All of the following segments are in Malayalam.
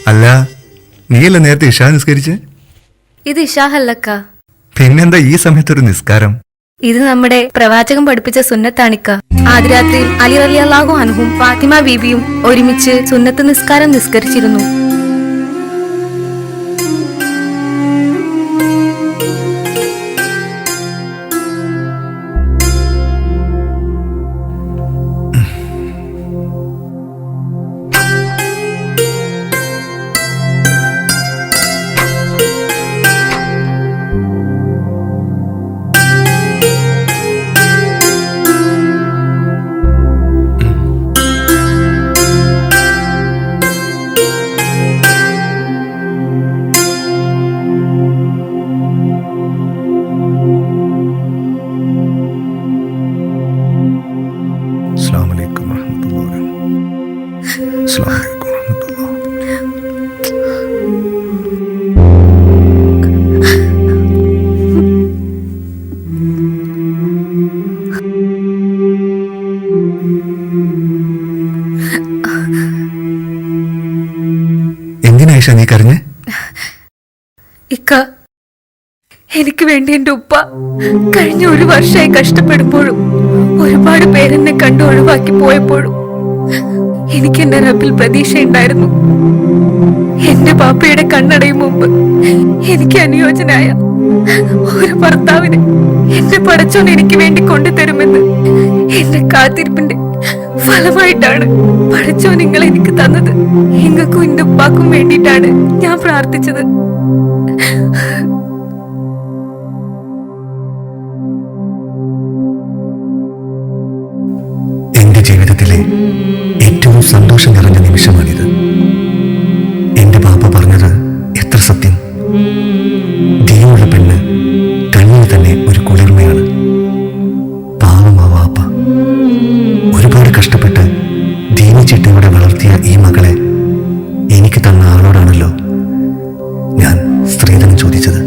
അല്ല, നീയല്ലേ നേരത്തെ ഇഷാ നിസ്കരിച്ച്? ഇത് ഇഷാഹല്ലക്ക. പിന്നെന്താ ഈ സമയത്തൊരു നിസ്കാരം? ഇത് നമ്മുടെ പ്രവാചകൻ പഠിപ്പിച്ച സുന്നത്താണിക്ക. ആദ്യ രാത്രിയിൽ അലി റളിയല്ലാഹു അൻഹും ഫാത്തിമ ബീബിയും ഒരുമിച്ച് സുന്നത്ത് നിസ്കാരം നിസ്കരിച്ചിരുന്നു. എന്തിനാ ഇഷ നീ കരഞ്ഞ്? ഇക്ക, എനിക്ക് വേണ്ടി എന്റെ ഉപ്പ കഴിഞ്ഞ 1 വർഷമായി കഷ്ടപ്പെടുമ്പോഴും ഒരുപാട് പേരെന്നെ കണ്ടു ഒഴിവാക്കി പോയപ്പോഴും എനിക്ക് എന്റെ റബ്ബിൽ പ്രതീക്ഷയുണ്ടായിരുന്നു. എന്റെ പാപ്പയുടെ കണ്ണടയും മുമ്പ് എനിക്ക് അനുയോജ്യനായ ഒരു ഭർത്താവിനെ എന്റെ പടച്ചോൻ എനിക്ക് വേണ്ടി കൊണ്ടുതരുമെന്ന് എന്റെ കാത്തിരിപ്പിന്റെ ഫലമായിട്ടാണ് പടച്ചോൻ നിങ്ങൾ എനിക്ക് തന്നത്. നിങ്ങൾക്കും എന്റെ ഉപ്പാക്കും വേണ്ടിയിട്ടാണ് ഞാൻ പ്രാർത്ഥിച്ചത്. എന്റെ ജീവിതത്തിലെ ഏറ്റവും സന്തോഷം നിറഞ്ഞ നിമിഷമാണിത്. എന്റെ പാപ്പ പറഞ്ഞത് എത്ര സത്യം. ദീനുള്ള പെണ്ണ് കണ്ണിൽ തന്നെ ഒരു കുളിർമയാണ്. പാവം ആ വാപ്പ ഒരുപാട് കഷ്ടപ്പെട്ട് ദീനിച്ചിട്ടയോടെ വളർത്തിയ ഈ മകളെ എനിക്ക് തന്ന ആളോടാണല്ലോ ഞാൻ സ്ത്രീധനം ചോദിച്ചത്.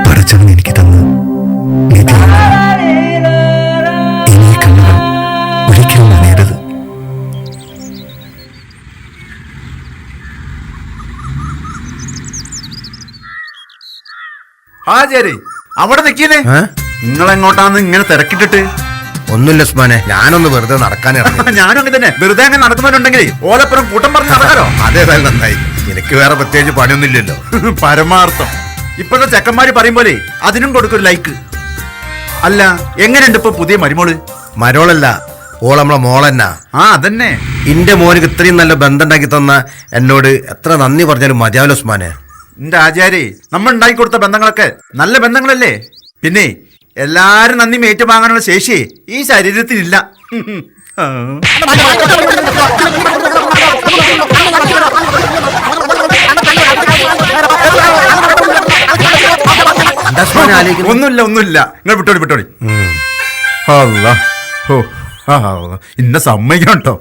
പടച്ചവൻ എനിക്ക് തന്ന ഇനി ഈ കണ്ണുകൾ ഒരിക്കലും നനയരുത്. ഹാജര് അവിടെ നിൽക്കുന്നേ, നിങ്ങളെങ്ങോട്ടാന്ന് ഇങ്ങനെ തിരക്കിട്ടിട്ട്? ഒന്നുമില്ല ഉസ്മാനെ, ഞാനൊന്ന് വെറുതെ നടക്കാൻ ഞാനും അങ്ങനെ തന്നെ. വെറുതെ അങ്ങനെ നടക്കുന്നവരുണ്ടെങ്കിൽ ഓലപ്പുറം കൂട്ടം പറഞ്ഞ് നടക്കാലോ. അതേതായാലും നന്നായി. എനിക്ക് വേറെ പ്രത്യേകിച്ച് പണിയൊന്നുമില്ലല്ലോ. പരമാർത്ഥം. ഇപ്പോഴത്തെ ചെക്കന്മാര് പറയും പോലെ അതിനും കൊടുക്കൊരു ലൈക്ക്. അല്ല, എങ്ങനെയുണ്ട് ഇപ്പൊ പുതിയ മരുമോള്? മരോളല്ല, ഓൾ നമ്മളെ മോളെന്നാ. ആ അതന്നെ. എന്റെ മോനിക്ക് ഇത്രയും നല്ല ബന്ധം ഉണ്ടാക്കി തന്ന എന്നോട് എത്ര നന്ദി പറഞ്ഞാലും മതിയാവല്ലോ ഉസ്മാനെ. എന്റെ ആചാര്യ, നമ്മൾ ഉണ്ടാക്കി കൊടുത്ത ബന്ധങ്ങളൊക്കെ നല്ല ബന്ധങ്ങളല്ലേ? പിന്നെ എല്ലാരും നന്ദി ഏറ്റുവാങ്ങാനുള്ള ശേഷി ഈ ശരീരത്തിനില്ല. ഒന്നുമില്ല ഒന്നുമില്ല, നിങ്ങൾ വിട്ടോടി വിട്ടോടി. ഇന്ന സമ്മതിക്കണം കേട്ടോ.